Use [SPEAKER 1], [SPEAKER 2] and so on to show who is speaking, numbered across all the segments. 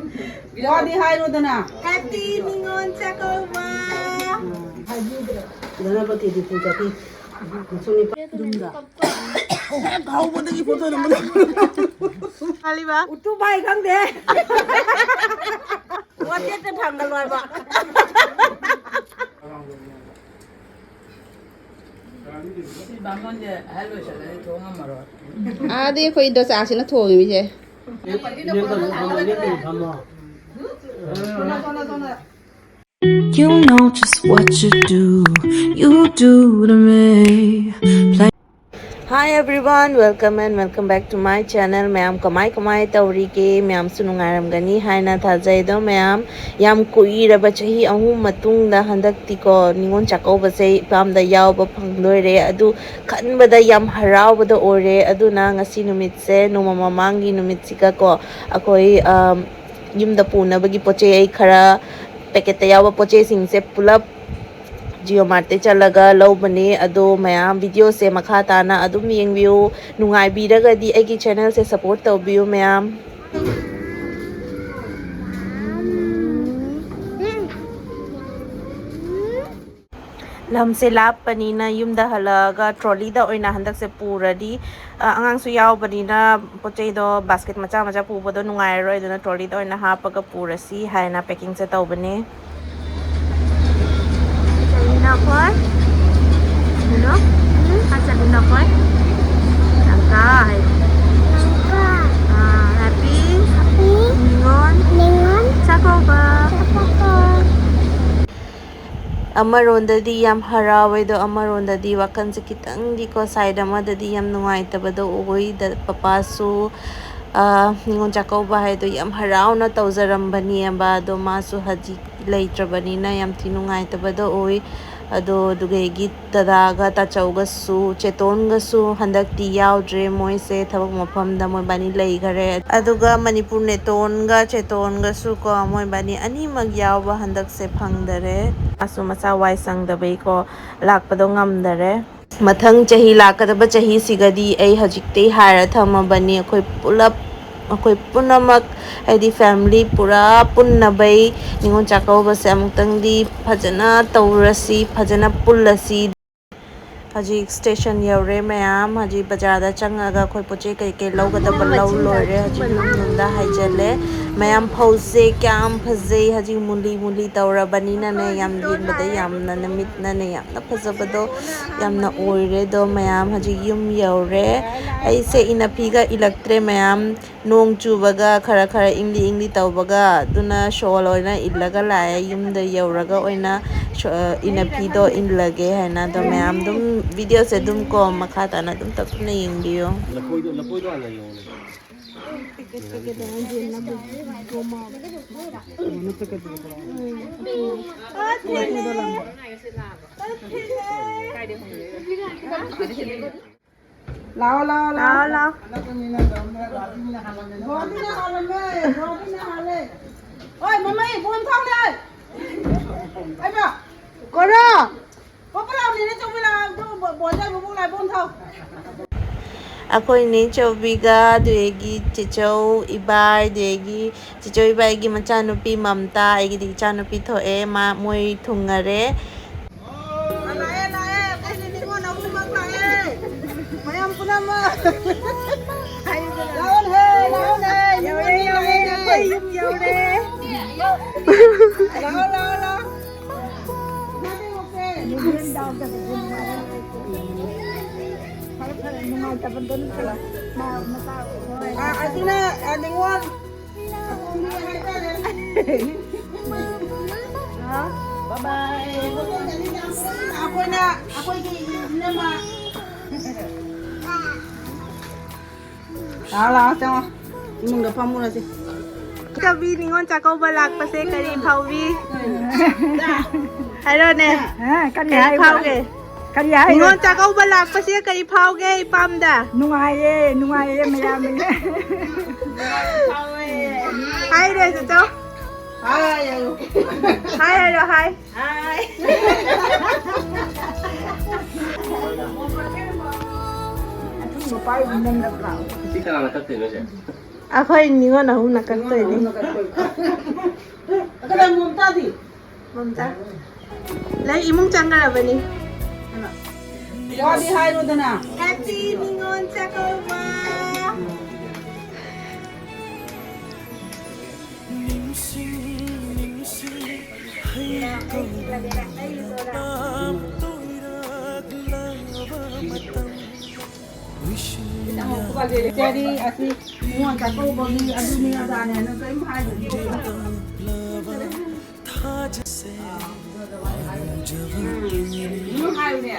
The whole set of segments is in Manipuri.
[SPEAKER 1] What di hai no dana?
[SPEAKER 2] Happy Ningolchakouba.
[SPEAKER 1] Dana pati di puja ki. Suni dunga. Kau pun lagi foto nama.
[SPEAKER 2] Kali ba?
[SPEAKER 1] Utu bai kang de. What dia terang galwai ba?
[SPEAKER 2] Adi koi dos asina thogi mi je.
[SPEAKER 3] You know just what you do to me.
[SPEAKER 2] Hi everyone, welcome and welcome back to my channel. Mayam kamai tauri ke mayam sunungaram gani haina thajai do mayam yam kuiraba chahi ahum matungda handakti ko Ningolchakouba se epam da YAOBA phangloire adu khanbada yam harawbada ore aduna ngasi numit se noma mamangi numit sika ko akhoi yumda punabagi poche ai khara packet ta yawa poche sing se pulap Jio Marte chalaga lobane ado mayam video se makha tana adum yengbiu nungai biraga di agi channel se support tawbiu mayam lam se lap panina yumda halaga trolley da oina handak se puradi angang su yaw panina pochei do basket macha pubodo nungai roi dona trolley da oina hapaga purasi haina packing se tawbane Napoi, you know? Kaca di napoi, angkai. Happy, Ningolchakouba. Amaronda di yam harawai do amaronda di wakan se kitang di ko side amada di yam nungai tabado oi da papasu Ningolchakouba hai do yam harawna tawjarambani amba do masu haji leitrabani na yam tinungai tabado oi ado dugegi tadaga tachauga su chetonga su handakti yaudre moise thabak mafamda moi bani leigare aduga manipur netonga chetonga su ko moi bani ani mag yawba handak se phangdare asu masa wai sangdabai ko lakpado ngamdare mathang chahi lakadaba chahi sigadi ai hajikte haira thamabani akhoi pulap akhoi punamak haidi family pura punnabai Ningolchakouba se amutang di phajana taurasi phajana pullasi haji station yaure mayam haji bazar da changaga khoi poche kai kai lawgadaba law lore haji nunda haijale mayam phause kyam phajei haji muli taurabani na ne yam yinbada yamna namit na ne yamna phajabado yamna oire do mayam haji yum yaure aise inapiga electre mayam nong chubaga khara ingli tawbaga duna shawl oina illaga lae yumda yauraga oina inapido inlage haina do mayam dum video se dum ko makha tana dum tapna yingbiyo lapoido ala yong
[SPEAKER 1] Lao. Oi, mama, buôn thong đây. Ai bà? Có đó. Có cái nào này nó trong là bỏ ra buôn lại buôn thong.
[SPEAKER 2] Akhoi ni chobiga duegi chichou ibai duegi chichou ibai gi machanupi mamta egi di chanupi thoe ma moi thungare
[SPEAKER 1] Cái gì đi ngon ông mang lại. Mày em cũng nằm. Lao nè. Dầu đây. Dầu đây. Lao. Artina, Ningol. Bye bye. Aku nama. Lah, tengok. Ini nggak paham lah sih.
[SPEAKER 2] Kabi Ningolchakouba lak pase kari phaubi haro ne kari phauge Ningolchakouba lak pase kari phauge ipamda
[SPEAKER 1] Nungai mayam.
[SPEAKER 2] Hai re cho
[SPEAKER 1] Hai.
[SPEAKER 2] Hai.
[SPEAKER 1] Bapak ini nggak tahu.
[SPEAKER 4] Kita nggak tahu sih.
[SPEAKER 2] AKHOI ningon haouna katoi ni.
[SPEAKER 1] Kada mumta di.
[SPEAKER 2] Mamta. Lai imong changara bani.
[SPEAKER 1] Wadi hai ro dana.
[SPEAKER 2] Happy Ningolchakouba.
[SPEAKER 1] Jadi asli Ningolchakouba ni adunia dana na kai hai ro. Hai ne.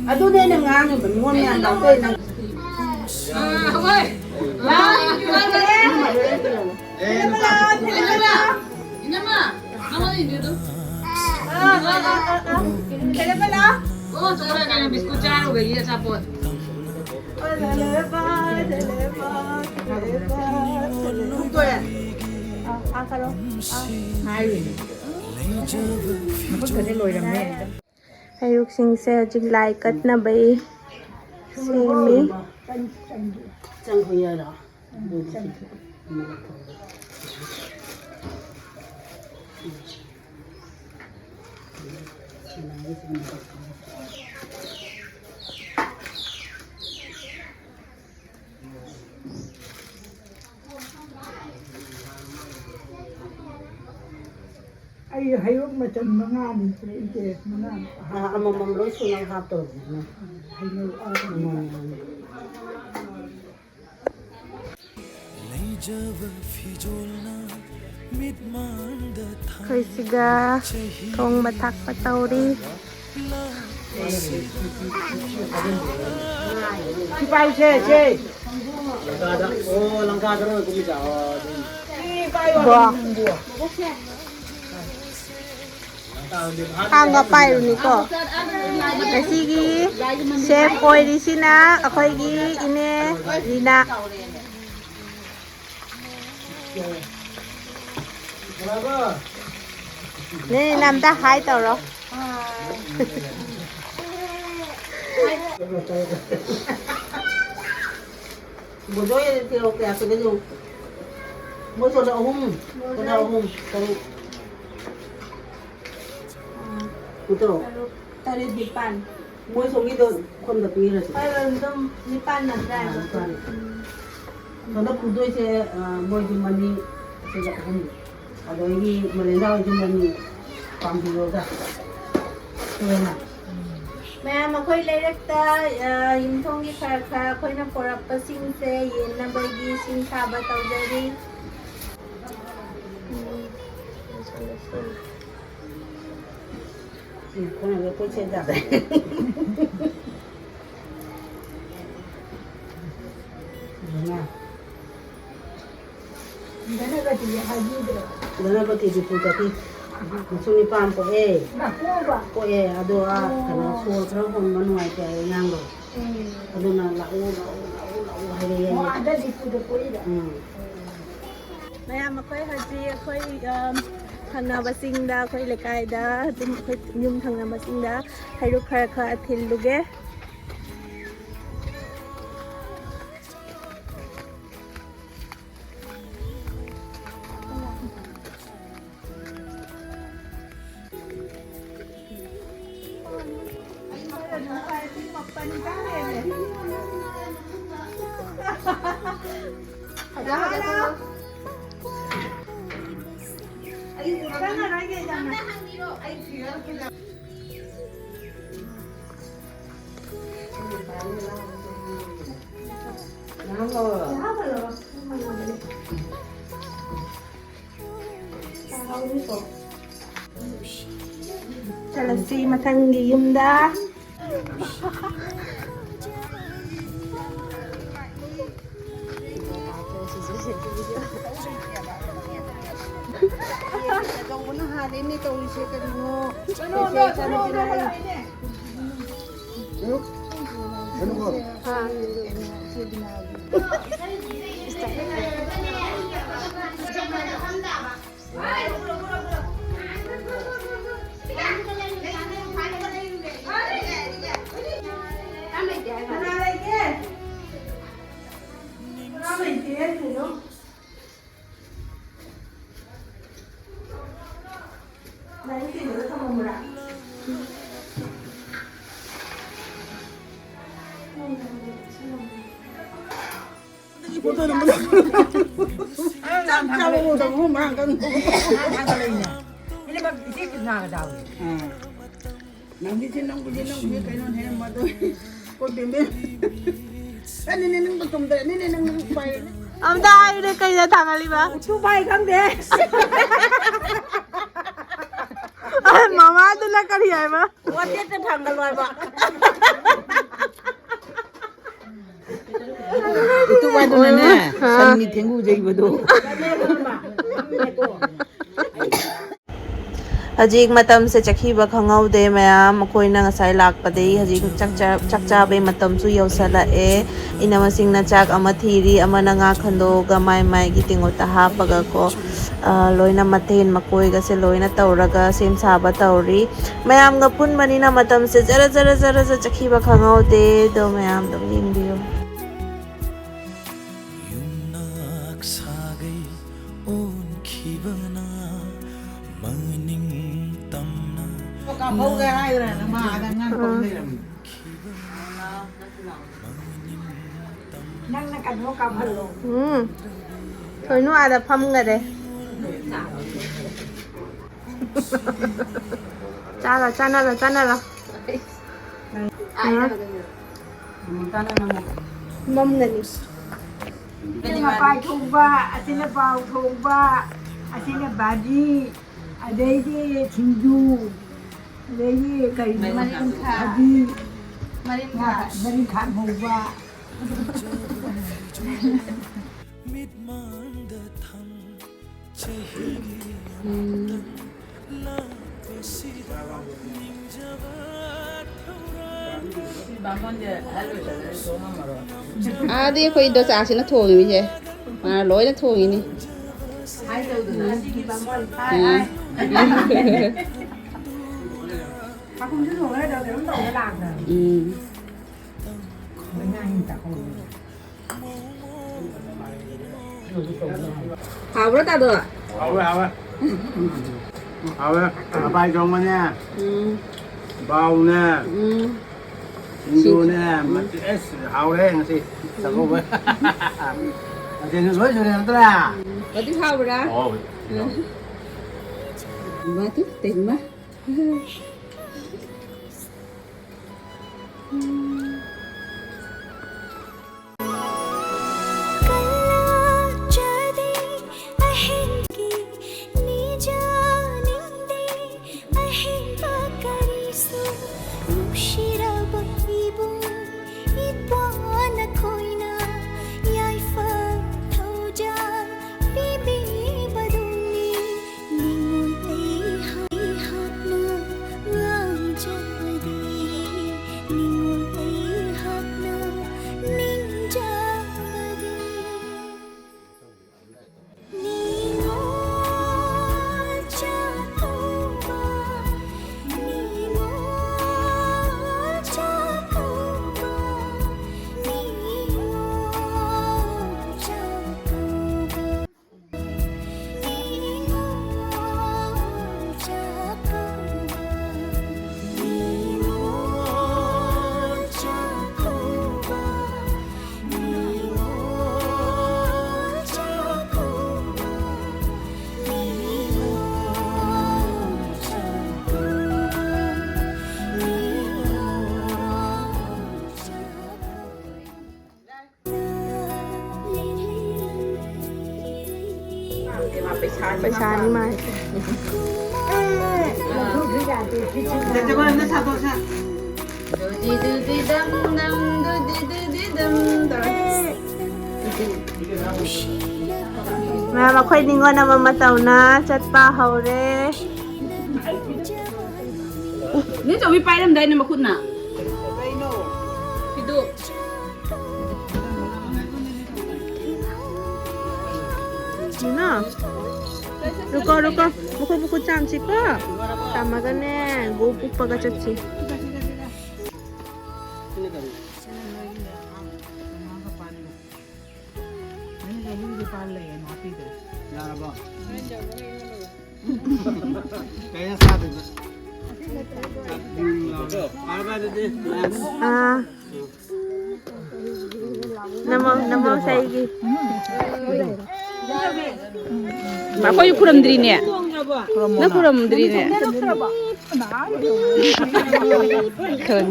[SPEAKER 1] Aduh dia nengang ni bengon ni anda tu nang. Oi.
[SPEAKER 2] Hayruksinse hajik lai katna bai semi.
[SPEAKER 1] Chẳng có gì đó.
[SPEAKER 4] Ai hay lúc mà chân nó ngang thì phải chơi nó ngang
[SPEAKER 1] Mong lối xuống năng hấp tổ.
[SPEAKER 4] hay lâu
[SPEAKER 2] Khoi siga thong bathak patauri.
[SPEAKER 1] Chị bay chơi.
[SPEAKER 5] Langka terus aku bisa.
[SPEAKER 1] Chị bay
[SPEAKER 2] Bo. Hang ga pai ni ko. Asigi chef koi di sina akhoi gi ine Rina. Ni nam ta hai tau ro.
[SPEAKER 1] Bố dối thì ok à cái gì? Mỗi số đậu hung, cái đậu hung, cái Betul.
[SPEAKER 2] Tari dipan.
[SPEAKER 1] Mỗi số cái đợt không được như là gì?
[SPEAKER 2] Ay dum dipan na dai.
[SPEAKER 1] Kalau kudui saya mau jumani saya tak hum. Ada lagi melendau jumani pambil dah. Tuhan.
[SPEAKER 2] แม่มาค่อยเลยรักตายิมทงกีขาค่าค่อยนับปรับประสิงเซเย็นนับใบกีสิงคาบะเตาเจรี
[SPEAKER 1] Kau nak lepas saya dah. Nah.
[SPEAKER 4] Dana ka ti haji dra
[SPEAKER 1] Dana pati di putati. Macam ni pam po
[SPEAKER 4] na ko ba
[SPEAKER 1] Po ado kana suul terus pun manuai kaya yang lo. Ado na lau hari yang.
[SPEAKER 4] mo ada di pu de ko ida
[SPEAKER 2] แม่มาค่อยฮัจีค่อยทางนาบสิงดาค่อยเล็กไอดาดุมค่อยยุ่มทางนาบสิงดาให้ลูกค้าค่ะทิลลูกเก Salasi MATUNGDA
[SPEAKER 1] ꯇꯧꯕꯅ ꯍꯥꯜꯂꯦꯅꯦ ꯇꯧꯔꯤꯁꯦ ꯀꯔꯤꯅꯣ
[SPEAKER 2] Amda ayude kayda thangali ba?
[SPEAKER 1] Tu bai khang de.
[SPEAKER 2] Mama to na kari ay ba?
[SPEAKER 1] Wate te thangal loi ba. Tu bai to na ne. San mi thengu jai ba do.
[SPEAKER 2] Hajik matam se chakhiba khangau de mayam koi na ngasai lakpadei hajik chakcha be matam su yausala e inamasing na chak ama thiri ama na nga khando ga mai mai gi tingota hapaga ko loina mathen makoi ga se loina tauraga sem saba tauri mayam ga pun manina matam se jara chakhiba khangau de do mayam dum yingbiyo
[SPEAKER 1] Hau cái hai rồi nó mà đang ngang không đây là năng năng cảnh hau cầm halo
[SPEAKER 2] thôi nó ada pham ga de chana la mom na ni
[SPEAKER 4] Ini apa coba, aslinya bau coba, aslinya badi, ada ini tinju, ada ini kayak badi, marin khat coba.
[SPEAKER 5] Đi khơi đồ sáng xin nó thua gì vậy? Mà lối nó thua gì nè?
[SPEAKER 4] Mà không biết rồi đâu để nó đổ cái làm rồi. Mấy ngày người ta không.
[SPEAKER 5] Haokhre ta được.
[SPEAKER 6] Haokhre bài trong mà nha. Bao nè. Indo nè, mà S haokhre nè gì? Sao không vậy? Thì nó nói cho nên ta.
[SPEAKER 5] Có tiếng Haokhre ra. Mà thức tỉnh mà.
[SPEAKER 2] Phải xài đi mai.
[SPEAKER 1] để cho con nó sao tôi sao
[SPEAKER 2] Mẹ mà khoai đi ngon mà tàu na chặt ba hầu re.
[SPEAKER 5] Nếu cho vi bay làm đây nên mà khôn nè. Thì được.
[SPEAKER 2] Nè. Ruko buku cam sih kok. Sama kan nih, buku pakai cuci.
[SPEAKER 6] Kayaknya satu. Apa tadi?
[SPEAKER 2] Nama saya ini.
[SPEAKER 5] Mà có yêu kuram diri nè. Nó kuram diri nè. Keren.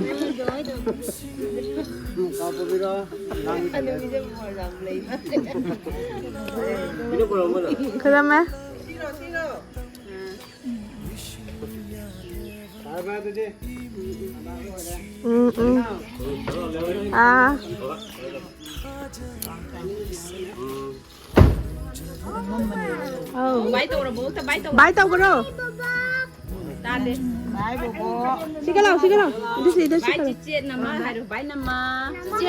[SPEAKER 2] Keren mah?
[SPEAKER 6] Apa tadi?
[SPEAKER 5] Bái tàu là bố, ta bái tàu.
[SPEAKER 2] Bái tàu cái đâu?
[SPEAKER 5] Ta đi.
[SPEAKER 2] Xí cái nào? Đi xí,
[SPEAKER 5] Bái chị chết nằm á, hay được bái nằm á. Chị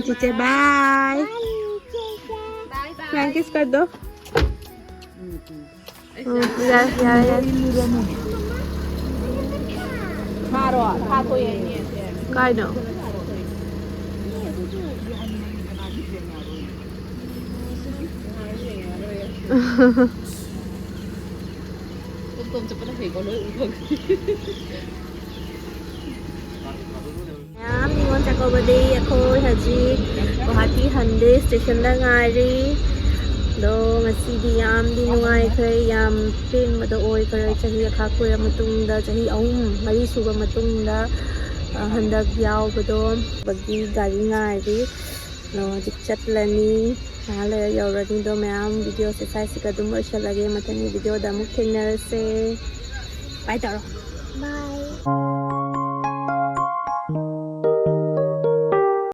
[SPEAKER 2] Cici, bye. Yang kiss कर दो. Ya.
[SPEAKER 5] Tha thôi nhỉ.
[SPEAKER 2] Cái nào?
[SPEAKER 5] Tôm chụp nó phải có lối uống.
[SPEAKER 2] Ningolchakouba AKHOI haji Guwahati Hande station da ngairi do ngasidi yam di nungai khre yam pin mado oi kare chahi AKHOI matungda chahi mari suba matungda handak YAOBA do bagi gari ngairi no chatlani nale yaurani do mayam video se sai sika dum lage matani video da muk thengnarase bye taro bye